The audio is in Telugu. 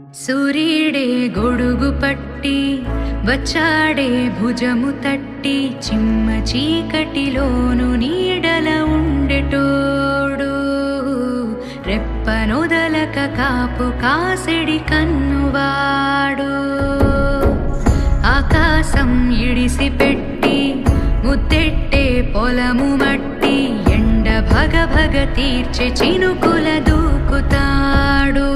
సూర్యుడే గొడుగు పట్టి వచ్చాడే భుజము తట్టి చిమ్మ చీకటిలోను నీడల ఉండెటోడు రెప్పనొదలక కాపు కాసిడి కన్నువాడు ఆకాశం ఇడిసిపెట్టి ముద్దెట్టే పొలము మట్టి ఎండ భగ భగ తీర్చే చినుకుల దూకుతాడు